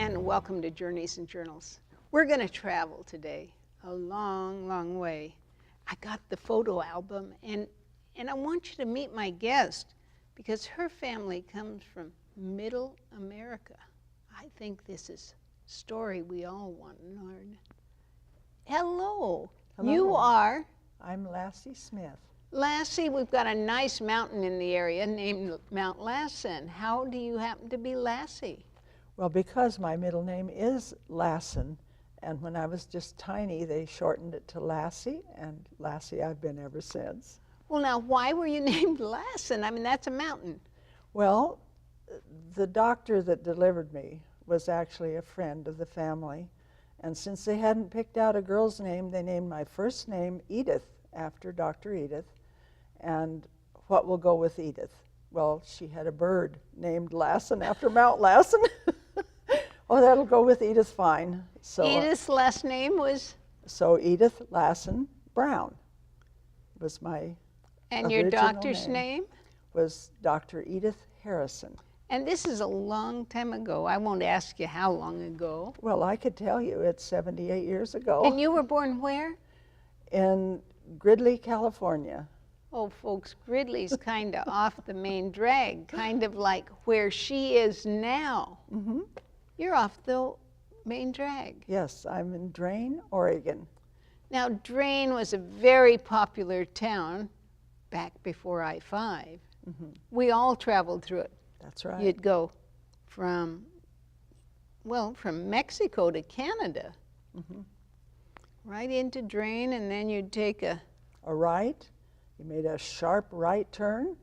and welcome to Journeys and Journals. We're going to travel today a long, long way. I got the photo album, and I want you to meet my guest because her family comes from Middle America. I think this is a story we all want to learn. Hello. Hello. You are? I'm Lassie Smith. Lassie, we've got a nice mountain in the area named Mount Lassen. How do you happen to be Lassie? Well, because my middle name is Lassen, and when I was just tiny, they shortened it to Lassie, and Lassie I've been ever since. Well, now, why were you named Lassen? I mean, that's a mountain. Well, the doctor that delivered me was actually a friend of the family, and since they hadn't picked out a girl's name, they named my first name Edith, after Dr. Edith. And what will go with Edith? Well, she had a bird named Lassen after Mount Lassen. Oh, that'll go with Edith fine. So, Edith's last name was? So Edith Lassen Brown was my And your doctor's name? Was Dr. Edith Harrison. And this is a long time ago. I won't ask you how long ago. Well, I could tell you it's 78 years ago. And you were born where? In Gridley, California. Oh, folks, Gridley's kind of off the main drag, kind of like where she is now. Mm-hmm. You're off the main drag. Yes, I'm in Drain, Oregon. Now, Drain was a very popular town back before I-5. Mm-hmm. We all traveled through it. That's right. You'd go from Mexico to Canada, mm-hmm. right into Drain, and then you'd take a right. You made a sharp right turn.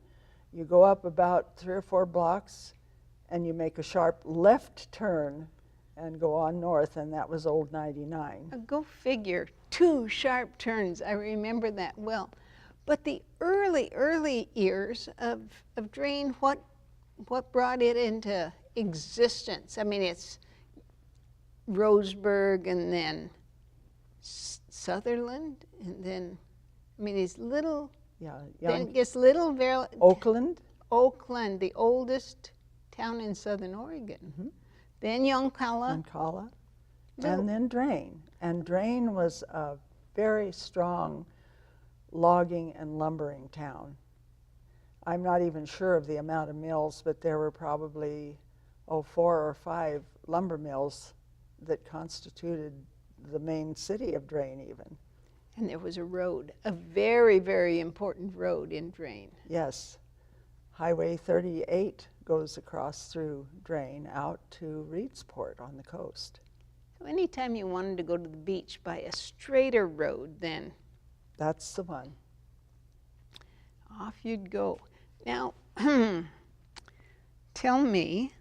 You go up about 3 or 4 blocks, and you make a sharp left turn and go on north, and that was Old 99. Go figure, 2 sharp turns. I remember that well. But the early years of Drain, what brought it into existence? I mean, it's Roseburg and then Sutherland, and then, I mean, these little, then it gets little, very... Oakland, the oldest town in Southern Oregon. mm-hmm. Then Yoncalla. And then Drain. And Drain was a very strong logging and lumbering town. I'm not even sure of the amount of mills, but there were probably 4 or 5 lumber mills that constituted the main city of Drain even. And there was a road, a very, very important road in Drain. Yes. Highway 38 goes across through Drain out to Reedsport on the coast. So anytime you wanted to go to the beach by a straighter road, then that's the one. Off you'd go. Now, tell me,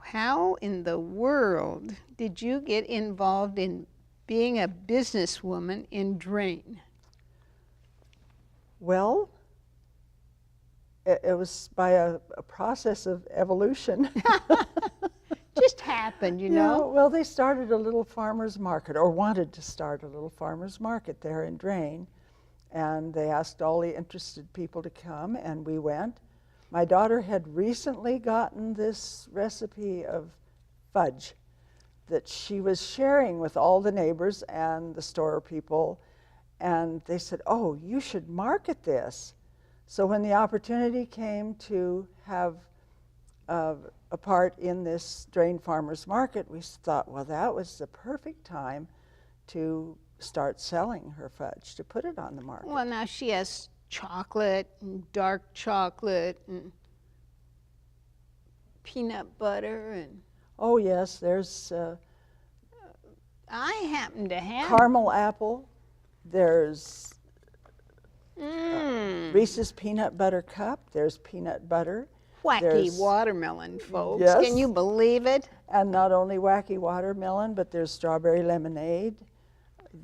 how in the world did you get involved in being a businesswoman in Drain? Well, it was by a process of evolution. Just happened, you know? Yeah, well, they started a little farmer's market, or wanted to start a little farmer's market there in Drain. And they asked all the interested people to come, and we went. My daughter had recently gotten this recipe of fudge that she was sharing with all the neighbors and the store people. And they said, oh, you should market this. So when the opportunity came to have a part in this Drain Farmers Market, we thought, well, that was the perfect time to start selling her fudge, to put it on the market. Well, now she has chocolate and dark chocolate and peanut butter and... Oh, yes, there's... I happen to have... caramel apple. There's Reese's peanut butter cup. There's peanut butter. Wacky watermelon, folks. Yes. Can you believe it? And not only wacky watermelon, but there's strawberry lemonade.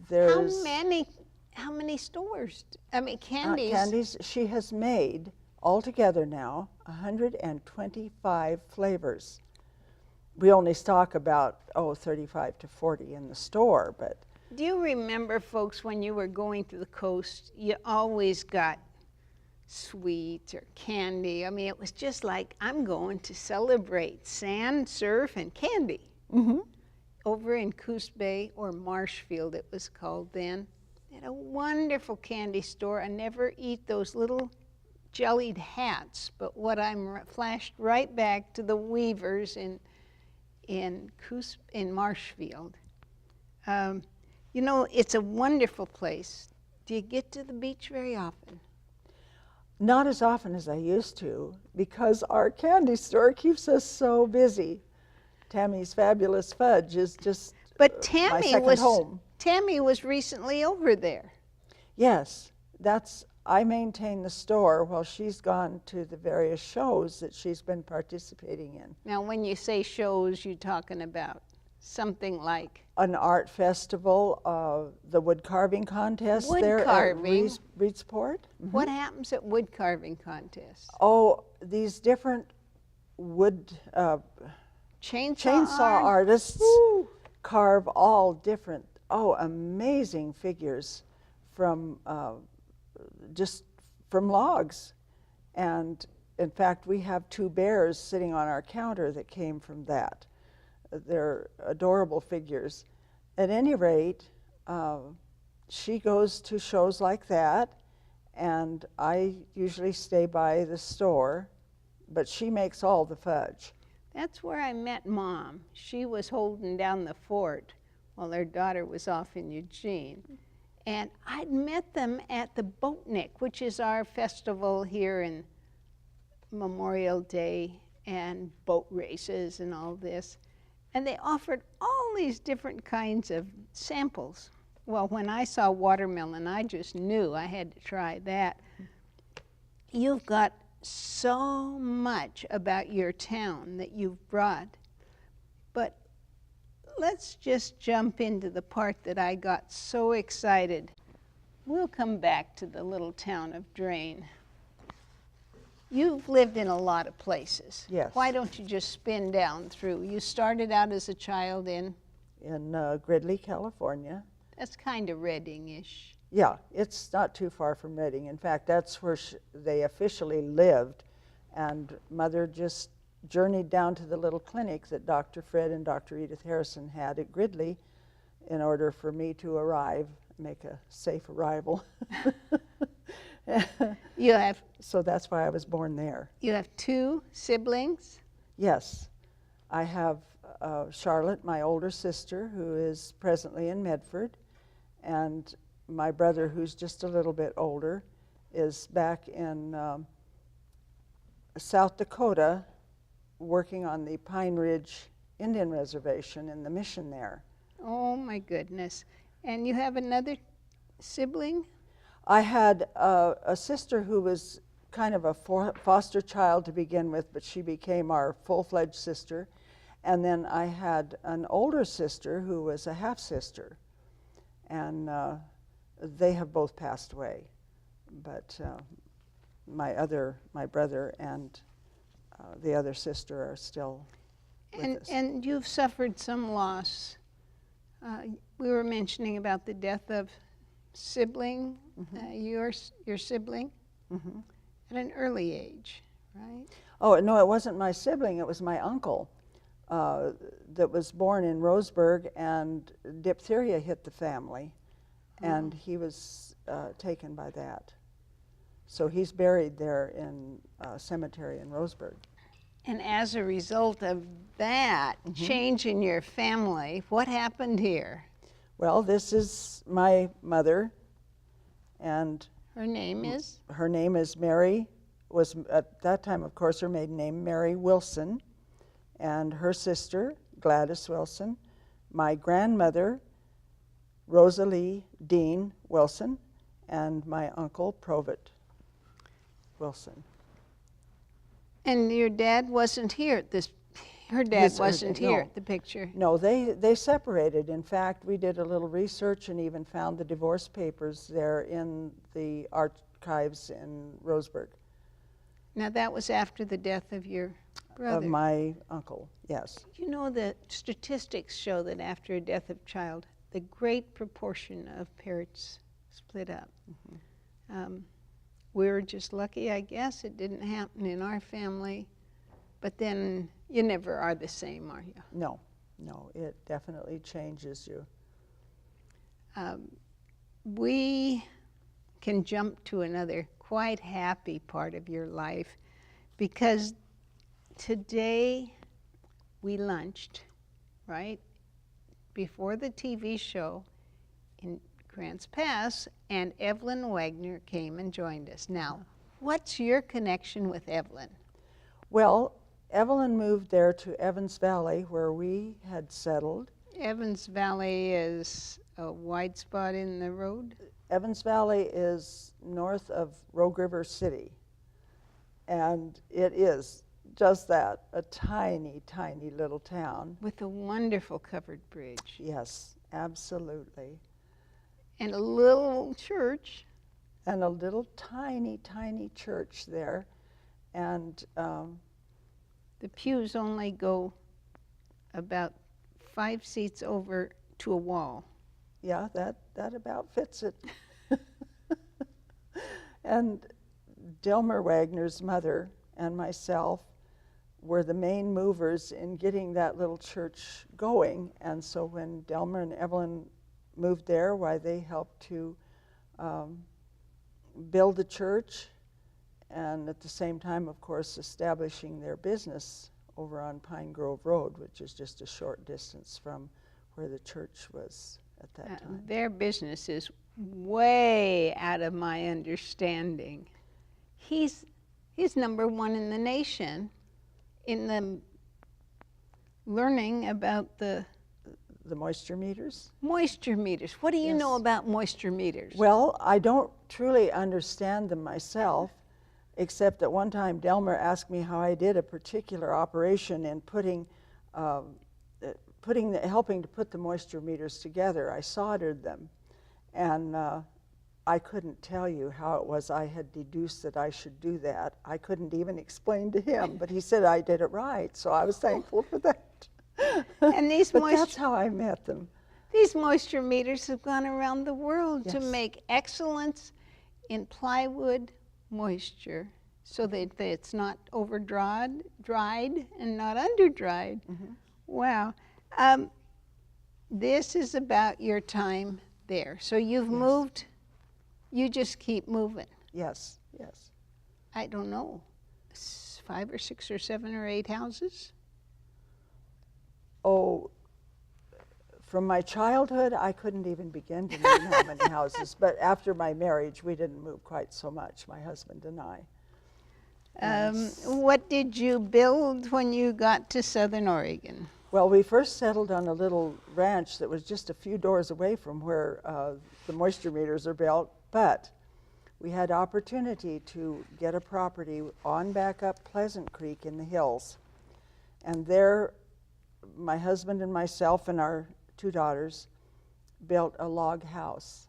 There's how many stores? I mean, candies. Candies. She has made altogether now 125 flavors. We only stock about 35 to 40 in the store, but. Do you remember, folks, when you were going to the coast, you always got sweets or candy. I mean, it was just like, I'm going to celebrate sand, surf, and candy. Mm-hmm. Over in Coos Bay, or Marshfield it was called then, they had a wonderful candy store. I never eat those little jellied hats, but what I'm flashed right back to the Weavers in Marshfield. You know, it's a wonderful place. Do you get to the beach very often? Not as often as I used to, because our candy store keeps us so busy. Tammy's Fabulous Fudge is just But my second home. Tammy was recently over there. Yes, I maintain the store while she's gone to the various shows that she's been participating in. Now, when you say shows, you're talking about something like an art festival, the wood carving contest there at Reedsport. Mm-hmm. What happens at wood carving contests? Oh, these different wood chainsaw artists carve all different, amazing figures from just from logs. And in fact, we have 2 bears sitting on our counter that came from that. They're adorable figures. At any rate, she goes to shows like that, and I usually stay by the store, but she makes all the fudge. That's where I met Mom. She was holding down the fort while her daughter was off in Eugene. And I'd met them at the Boatnik, which is our festival here in Memorial Day and boat races and all this. And they offered all these different kinds of samples. Well, when I saw watermelon, I just knew I had to try that. You've got so much about your town that you've brought. But let's just jump into the part that I got so excited. We'll come back to the little town of Drain. You've lived in a lot of places. Yes. Why don't you just spin down through? You started out as a child in Gridley, California. That's kind of Redding-ish. Yeah, it's not too far from Redding. In fact, that's where they officially lived. And Mother just journeyed down to the little clinic that Dr. Fred and Dr. Edith Harrison had at Gridley in order for me to arrive, make a safe arrival. So that's why I was born there. You have 2 siblings? Yes. I have Charlotte, my older sister, who is presently in Medford, and my brother, who's just a little bit older, is back in South Dakota working on the Pine Ridge Indian Reservation in the mission there. Oh my goodness. And you have another sibling? I had a sister who was kind of a foster child to begin with, but she became our full-fledged sister. And then I had an older sister who was a half-sister. And they have both passed away. But my brother and the other sister are still with us. And you've suffered some loss. We were mentioning about the death of sibling, your sibling, at an early age, right? Oh, no, it wasn't my sibling, it was my uncle that was born in Roseburg, and diphtheria hit the family, and he was taken by that. So he's buried there in a cemetery in Roseburg. And as a result of that change in your family, what happened here? Well, this is my mother, and her name is? Her name is Mary, was at that time, of course, her maiden name, Mary Wilson, and her sister, Gladys Wilson, my grandmother, Rosalie Dean Wilson, and my uncle, Provitt Wilson. And your dad wasn't here at this, her dad wasn't here at the picture? No, they separated. In fact, we did a little research and even found the divorce papers there in the archives in Roseburg. Now that was after the death of your brother? Of my uncle, yes. You know, the statistics show that after a death of child, the great proportion of parents split up. we were just lucky, I guess. It didn't happen in our family. But then you never are the same, are you? No, no, it definitely changes you. We can jump to another quite happy part of your life, because today we lunched, right, before the TV show in Grants Pass, and Evelyn Wagner came and joined us. Now, what's your connection with Evelyn? Well, Evelyn moved there to Evans Valley, where we had settled. Evans Valley is a wide spot in the road? Evans Valley is north of Rogue River City, and it is just that, a tiny, tiny little town. With a wonderful covered bridge. Yes, absolutely. And a little church. And a little tiny, tiny church there. And the pews only go about 5 seats over to a wall. Yeah, that about fits it. And Delmer Wagner's mother and myself were the main movers in getting that little church going. And so when Delmer and Evelyn moved there, why, they helped to build the church, and at the same time, of course, establishing their business over on Pine Grove Road, which is just a short distance from where the church was at that time. Their business is way out of my understanding. He's #1 in the nation in the learning about the moisture meters? Moisture meters. What do you know Yes. about moisture meters? Well, I don't truly understand them myself, except at one time Delmer asked me how I did a particular operation in helping to put the moisture meters together. I soldered them, and I couldn't tell you how it was I had deduced that I should do that. I couldn't even explain to him, but he said I did it right, so I was thankful for that. And these but that's how I met them. These moisture meters have gone around the world to Yes. make excellence in plywood moisture, so that it's not over-dried and not under-dried. Mm-hmm. Wow. This is about your time there. So you've moved, you just keep moving. Yes, yes. I don't know, 5 or 6 or 7 or 8 houses? Oh, from my childhood, I couldn't even begin to name how many houses. But after my marriage, we didn't move quite so much, my husband and I. What did you build when you got to Southern Oregon? Well, we first settled on a little ranch that was just a few doors away from where the moisture meters are built, but we had opportunity to get a property on back up Pleasant Creek in the hills. And there, my husband and myself and our 2 daughters built a log house.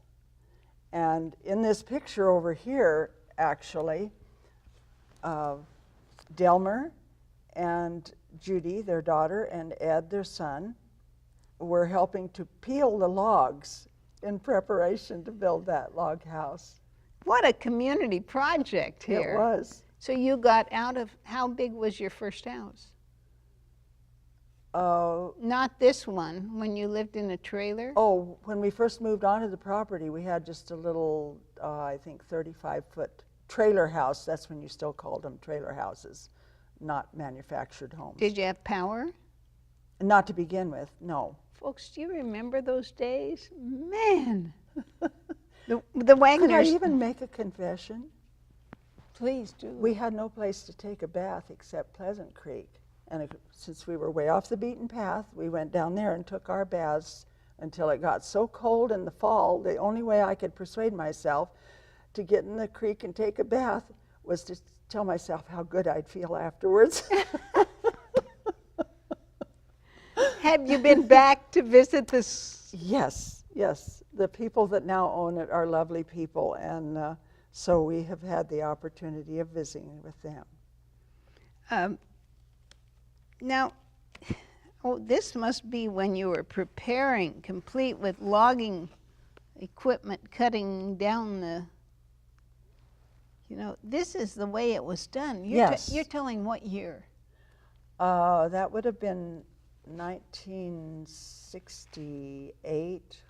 And in this picture over here, actually, Delmer and Judy, their daughter, and Ed, their son, were helping to peel the logs in preparation to build that log house. What a community project here. It was. So you got out of, how big was your first house? Not this one, when you lived in a trailer? Oh, when we first moved onto the property, we had just a little, I think, 35-foot trailer house. That's when you still called them trailer houses, not manufactured homes. Did you have power? Not to begin with, no. Folks, do you remember those days? Man! The Wagners. Could I even make a confession? Please do. We had no place to take a bath except Pleasant Creek. And since we were way off the beaten path, we went down there and took our baths until it got so cold in the fall. The only way I could persuade myself to get in the creek and take a bath was to tell myself how good I'd feel afterwards. Have you been back to visit this? Yes, yes. The people that now own it are lovely people, and so we have had the opportunity of visiting with them. Now, this must be when you were preparing, complete with logging equipment, cutting down You know, this is the way it was done. Yes. You're telling what year? That would have been 1968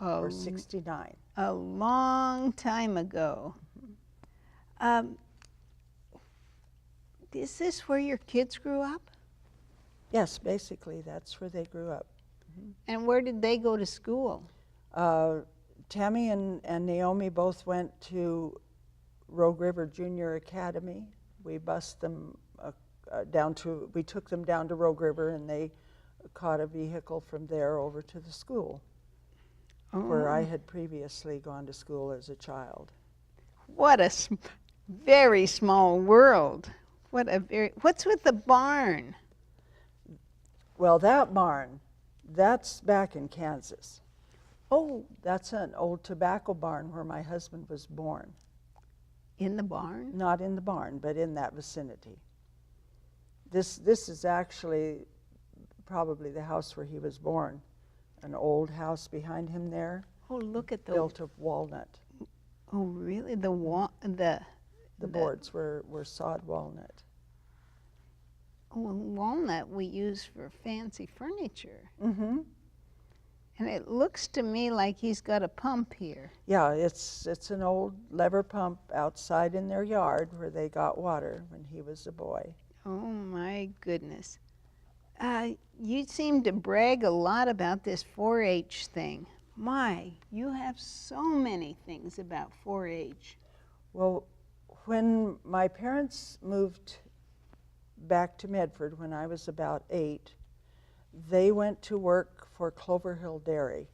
or 69. A long time ago. Is this where your kids grew up? Yes, basically, that's where they grew up. And where did they go to school? Tammy and Naomi both went to Rogue River Junior Academy. We bused them we took them down to Rogue River, and they caught a vehicle from there over to the school where I had previously gone to school as a child. What a very small world. What's with the barn? Well, that barn, that's back in Kansas. Oh, That's an old tobacco barn where my husband was born. in the barn? Not in the barn, but in that vicinity. This is actually probably the house where he was born. An old house behind him there, Oh, look at the. built of walnut. Oh, really? The boards were sawed walnut. Oh, walnut we use for fancy furniture. Mm-hmm. And it looks to me like he's got a pump here. Yeah, it's an old lever pump outside in their yard where they got water when he was a boy. Oh my goodness. You seem to brag a lot about this 4-H thing. My, you have so many things about 4-H. Well, when my parents moved back to Medford when I was about 8, they went to work for Clover Hill Dairy.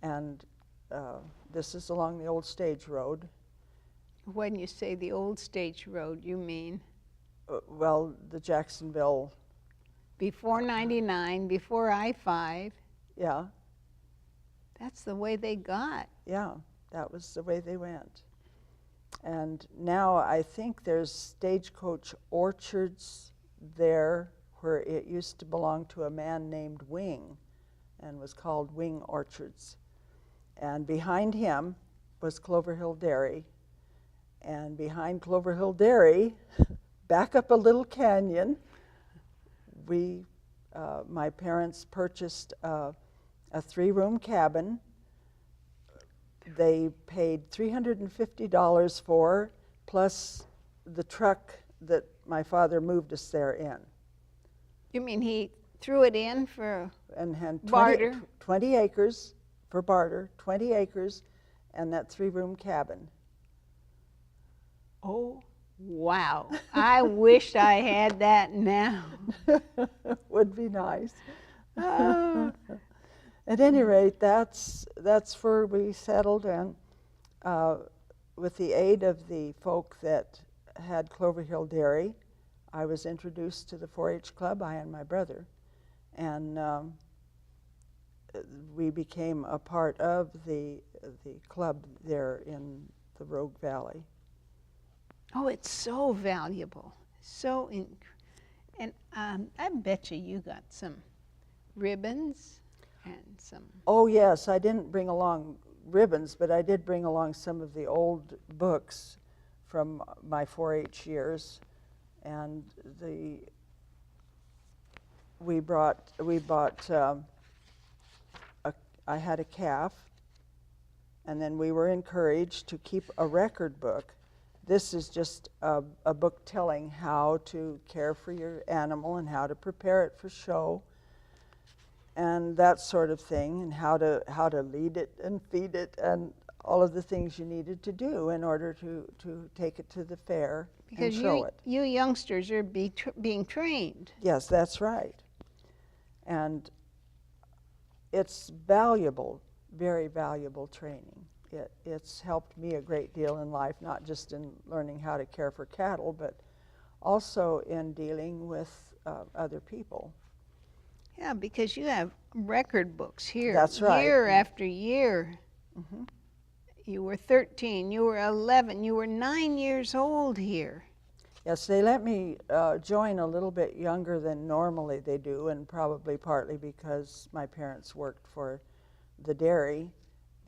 And this is along the old stage road. When you say the old stage road, you mean? Well, the Jacksonville. Before 99, before I-5. Yeah, That's the way they got. yeah, that was the way they went. And now I think there's stagecoach orchards there where it used to belong to a man named Wing and was called Wing Orchards. And behind him was Clover Hill Dairy. And behind Clover Hill Dairy, back up a little canyon, my parents purchased a 3-room cabin. They paid $350 for, plus the truck that my father moved us there in. You mean he threw it in for And had 20, barter? 20 acres for barter, 20 acres, and that 3-room cabin. Oh, wow. I wish I had that now. Would be nice. At any rate, that's where we settled, and with the aid of the folk that had Clover Hill Dairy, I was introduced to the 4-H Club, I and my brother, and we became a part of the club there in the Rogue Valley. Oh, it's so valuable. And I bet you got some ribbons and some. Oh yes, I didn't bring along ribbons, but I did bring along some of the old books from my 4-H years, and we bought I had a calf, and then we were encouraged to keep a record book. This is just a book telling how to care for your animal and how to prepare it for show and that sort of thing, and how to lead it and feed it and all of the things you needed to do in order to take it to the fair and show it. You youngsters are being trained. Yes, that's right. And it's valuable, very valuable training. It's helped me a great deal in life, not just in learning how to care for cattle, but also in dealing with other people. Yeah, because you have record books here. That's right. Year after year. Mm-hmm. You were 13, you were 11, you were 9 years old here. Yes, they let me join a little bit younger than normally they do, and probably partly because my parents worked for the dairy,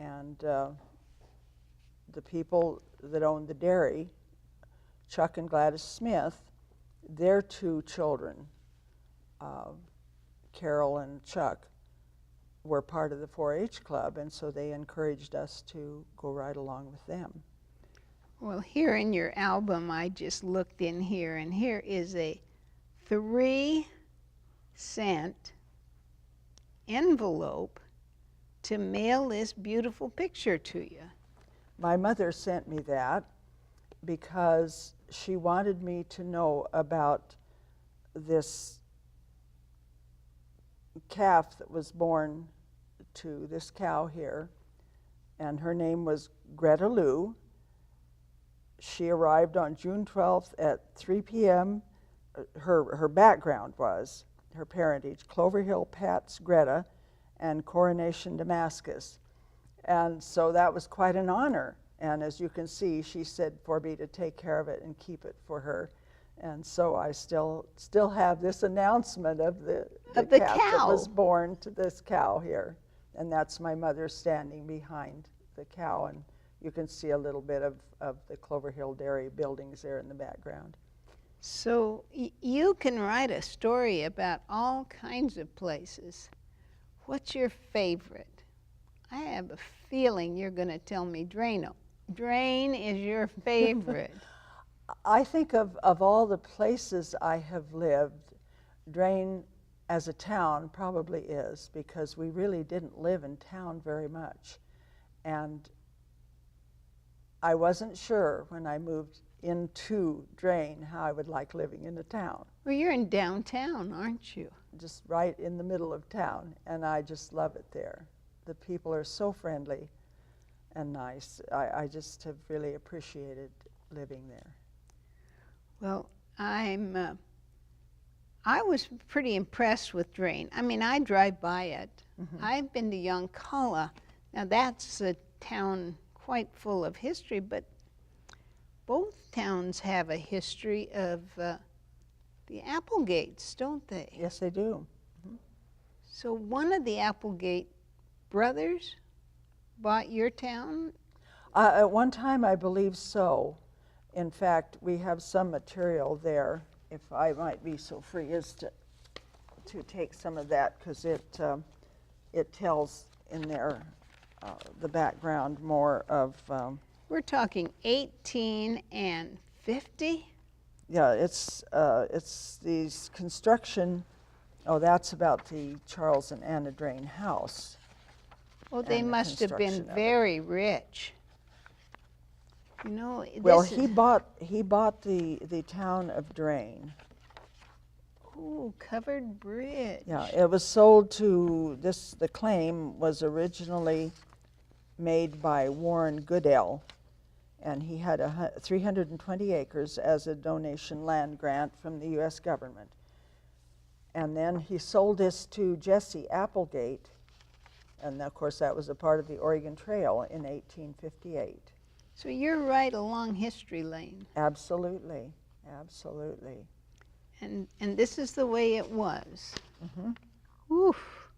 and the people that owned the dairy, Chuck and Gladys Smith, their two children, Carol and Chuck, were part of the 4-H club, and so they encouraged us to go right along with them. Well, here in your album, I just looked in here, and here is a 3-cent envelope to mail this beautiful picture to you. My mother sent me that because she wanted me to know about this calf that was born to this cow here, and her name was Greta Lou. She arrived on June 12th at 3 p.m. Her background was her parentage, Clover Hill Pats Greta and Coronation Damascus. And so that was quite an honor. And as you can see, she said for me to take care of it and keep it for her. And so I still have this announcement of the calf that was born to this cow here. And that's my mother standing behind the cow. And you can see a little bit of the Clover Hill Dairy buildings there in the background. So you can write a story about all kinds of places. What's your favorite? I have a feeling you're going to tell me Drano. Drain is your favorite. I think of all the places I have lived, Drain as a town probably is, because we really didn't live in town very much. And I wasn't sure when I moved into Drain how I would like living in a town. Well, you're in downtown, aren't you? Just right in the middle of town, and I just love it there. The people are so friendly and nice. I just have really appreciated living there. Well, I was pretty impressed with Drain. I mean, I drive by it. Mm-hmm. I've been to Yoncalla. Now, that's a town quite full of history, but both towns have a history of the Applegates, don't they? Yes, they do. Mm-hmm. So one of the Applegate brothers bought your town? At one time, I believe so. In fact, we have some material there, if I might be so free as to take some of that, because it tells in there the background more of... We're talking 1850? Yeah, it's these construction. Oh, that's about the Charles and Anna Drain house. Well, they must have been very rich. You know, well, he bought the town of Drain. Ooh, covered bridge. Yeah, it was sold to this. The claim was originally made by Warren Goodell, and he had 320 acres as a donation land grant from the U.S. government. And then he sold this to Jesse Applegate, and of course that was a part of the Oregon Trail in 1858. So you're right along History Lane. Absolutely, absolutely. And this is the way it was. Mm-hmm. Oof.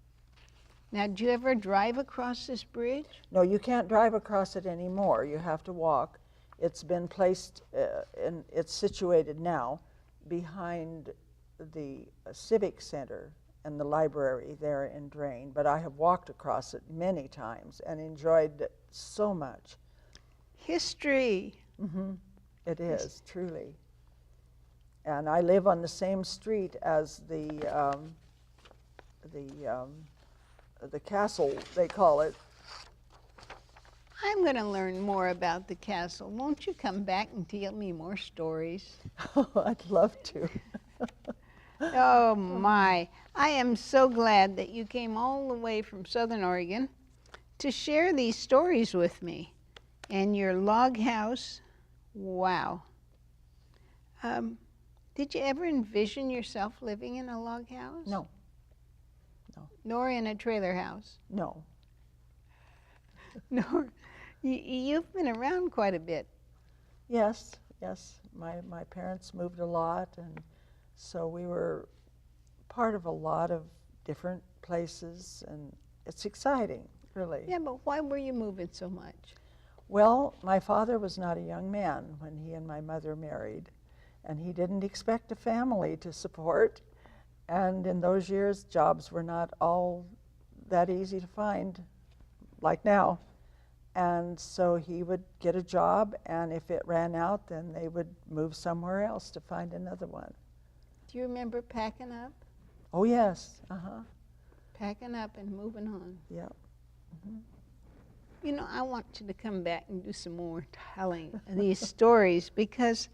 Now, did you ever drive across this bridge? No, you can't drive across it anymore. You have to walk. It's been placed, it's situated now behind the Civic Center and the library there in Drain, but I have walked across it many times and enjoyed it so much. History. Mm-hmm. It is, truly. And I live on the same street as the castle, they call it. I'm going to learn more about the castle. Won't you come back and tell me more stories? Oh, I'd love to. Oh, my. I am so glad that you came all the way from Southern Oregon to share these stories with me. And your log house, wow. Did you ever envision yourself living in a log house? No. No. Nor in a trailer house? No. Nor. You've been around quite a bit. Yes, yes. My parents moved a lot, and so we were part of a lot of different places, and it's exciting, really. Yeah, but why were you moving so much? Well, my father was not a young man when he and my mother married, and he didn't expect a family to support. And in those years, jobs were not all that easy to find, like now. And so he would get a job, and if it ran out, then they would move somewhere else to find another one. Do you remember packing up? Oh, yes. Packing up and moving on. Yeah. You know, I want you to come back and do some more telling of these stories, because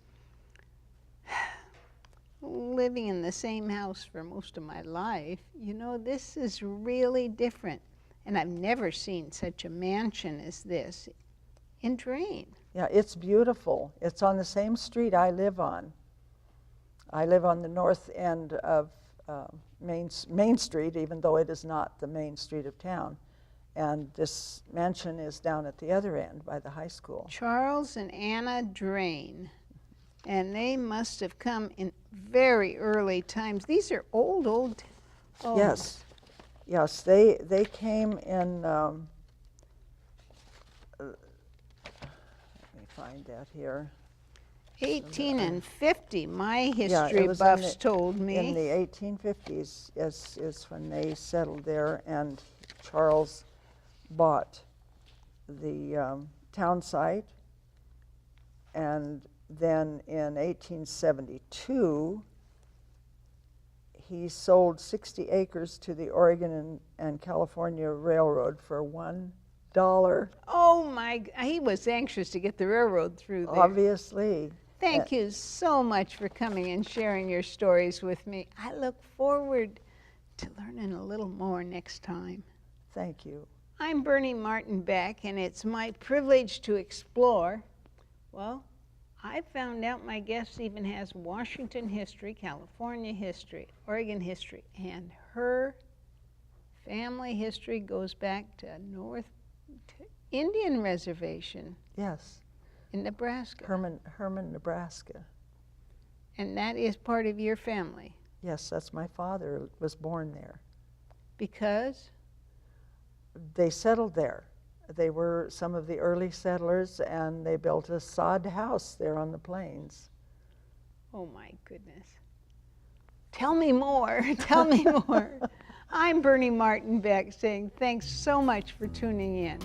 living in the same house for most of my life, you know, this is really different. And I've never seen such a mansion as this in Drain. Yeah, it's beautiful. It's on the same street I live on. I live on the north end of Main Street, even though it is not the main street of town. And this mansion is down at the other end by the high school. Charles and Anna Drain. And they must have come in very early times. These are old homes. Yes. Yes, they came in, let me find that here. 18 and 50, my Yeah, history it was buffs told me. In the 1850s is when they settled there, and Charles bought the town site, and then in 1872 he sold 60 acres to the Oregon and California Railroad for $1. Oh my, he was anxious to get the railroad through there. Obviously. Thank you so much for coming and sharing your stories with me. I look forward to learning a little more next time. Thank you. I'm Bernie Martin Beck, and it's my privilege to explore. Well, I found out my guest even has Washington history, California history, Oregon history, and her family history goes back to North Indian Reservation. Yes. In Nebraska. Herman, Nebraska. And that is part of your family? Yes, that's my father was born there. Because? They settled there. They were some of the early settlers, and they built a sod house there on the plains. Oh my goodness. Tell me more, tell me more. I'm Bernie Martin Beck saying thanks so much for tuning in.